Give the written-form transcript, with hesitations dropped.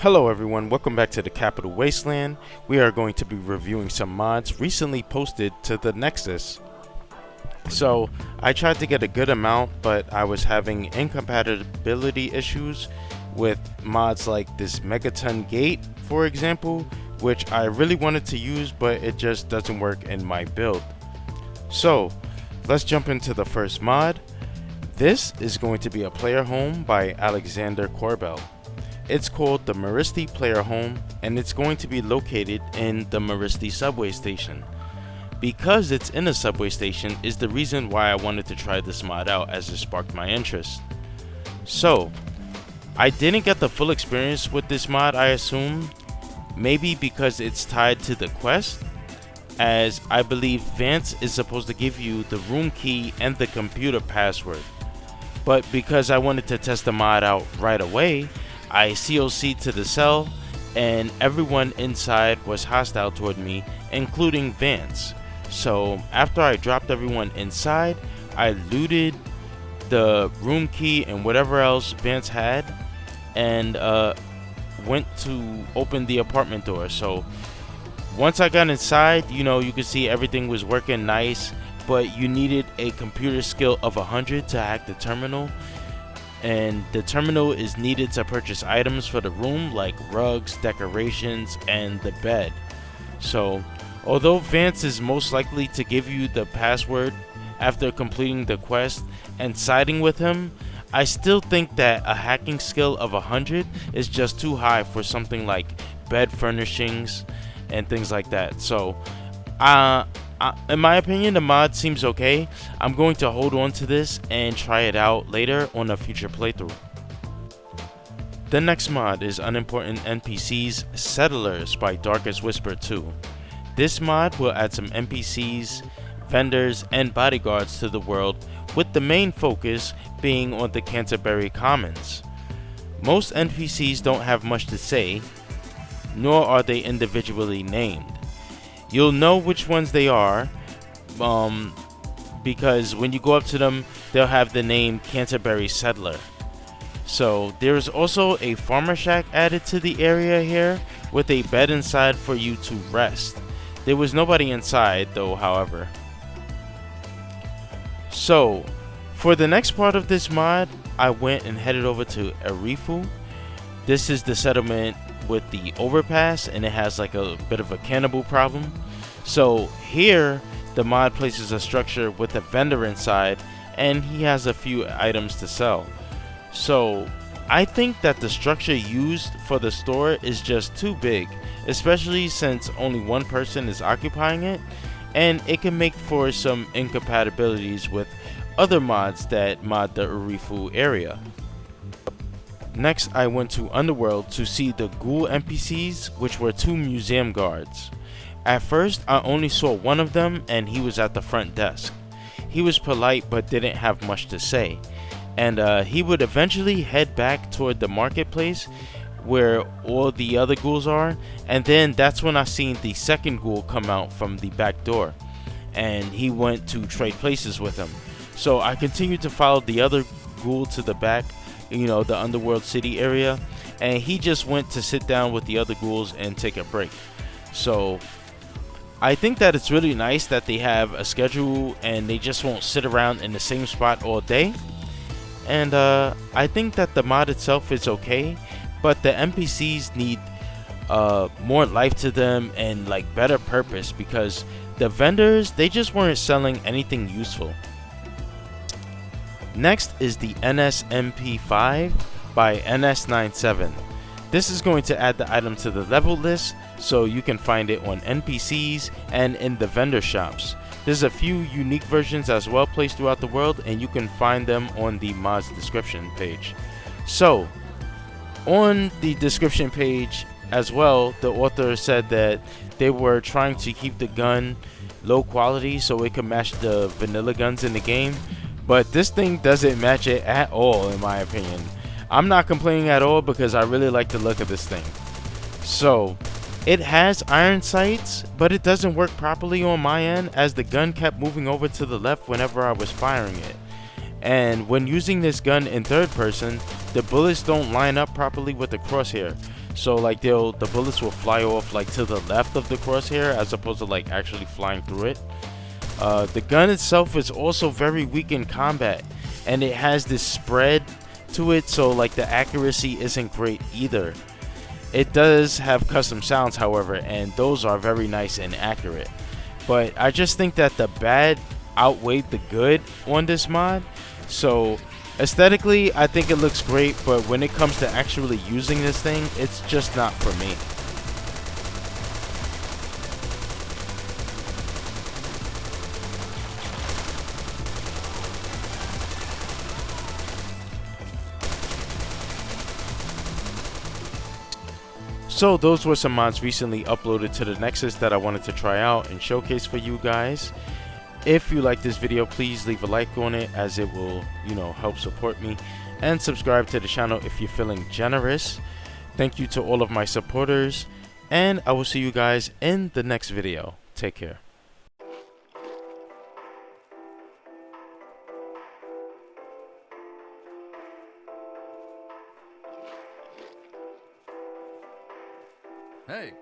Hello everyone, welcome back to the Capital Wasteland. We are going to be reviewing some mods recently posted to the Nexus. So, I tried to get a good amount, but I was having incompatibility issues with mods like this Megaton Gate, for example, which I really wanted to use, but it just doesn't work in my build. So, let's jump into the first mod. This is going to be a player home by Alexander Corbell. It's called the Meresti Player Home, and it's going to be located in the Meresti subway station. Because it's in a subway station is the reason why I wanted to try this mod out, as it sparked my interest. So, I didn't get the full experience with this mod, I assume, maybe because it's tied to the quest, as I believe Vance is supposed to give you the room key and the computer password. But because I wanted to test the mod out right away, I COC'd to the cell, and everyone inside was hostile toward me, including Vance. So after I dropped everyone inside, I looted the room key and whatever else Vance had, and went to open the apartment door. So once I got inside, you could see everything was working nice, but you needed a computer skill of 100 to hack the terminal. And the terminal is needed to purchase items for the room like rugs, decorations, and the bed. So, although Vance is most likely to give you the password after completing the quest and siding with him, I still think that a hacking skill of 100 is just too high for something like bed furnishings and things like that. So, in my opinion, the mod seems okay. I'm going to hold on to this and try it out later on a future playthrough. The next mod is Unimportant NPCs Settlers by Darkest Whisper 2. This mod will add some NPCs, vendors, and bodyguards to the world, with the main focus being on the Canterbury Commons. Most NPCs don't have much to say, nor are they individually named. You'll know which ones they are, because when you go up to them, they'll have the name Canterbury Settler. So there's also a farmer shack added to the area here, with a bed inside for you to rest. There was nobody inside though, however. So for the next part of this mod, I went and headed over to Arifu. This is the settlement with the overpass, and it has like a bit of a cannibal problem. So here the mod places a structure with a vendor inside, and he has a few items to sell. So I think that the structure used for the store is just too big, especially since only one person is occupying it, and it can make for some incompatibilities with other mods that mod the Arifu area. Next, I went to Underworld to see the ghoul NPCs, which were 2 museum guards. At first, I only saw one of them, and he was at the front desk. He was polite but didn't have much to say, and he would eventually head back toward the marketplace where all the other ghouls are, and then that's when I seen the second ghoul come out from the back door, and he went to trade places with him. So I continued to follow the other ghoul to the back, the Underworld City area, and he just went to sit down with the other ghouls and take a break. So I think that it's really nice that they have a schedule and they just won't sit around in the same spot all day. And I think that the mod itself is okay, but the NPCs need more life to them and like better purpose, because the vendors, they just weren't selling anything useful. Next is the NSMP5 by NS97. This is going to add the item to the level list, so you can find it on NPCs and in the vendor shops. There's a few unique versions as well placed throughout the world, and you can find them on the mod's description page. So, on the description page as well, the author said that they were trying to keep the gun low quality so it could match the vanilla guns in the game. But this thing doesn't match it at all, in my opinion. I'm not complaining at all because I really like the look of this thing. So, it has iron sights, but it doesn't work properly on my end, as the gun kept moving over to the left whenever I was firing it. And when using this gun in third person, the bullets don't line up properly with the crosshair. So like the bullets will fly off like to the left of the crosshair as opposed to like actually flying through it. The gun itself is also very weak in combat, and it has this spread to it, so like the accuracy isn't great either. It does have custom sounds, however, and those are very nice and accurate. But I just think that the bad outweighed the good on this mod. So aesthetically, I think it looks great, but when it comes to actually using this thing, it's just not for me. So those were some mods recently uploaded to the Nexus that I wanted to try out and showcase for you guys. If you like this video, please leave a like on it, as it will, help support me, and subscribe to the channel if you're feeling generous. Thank you to all of my supporters, and I will see you guys in the next video. Take care. Hey.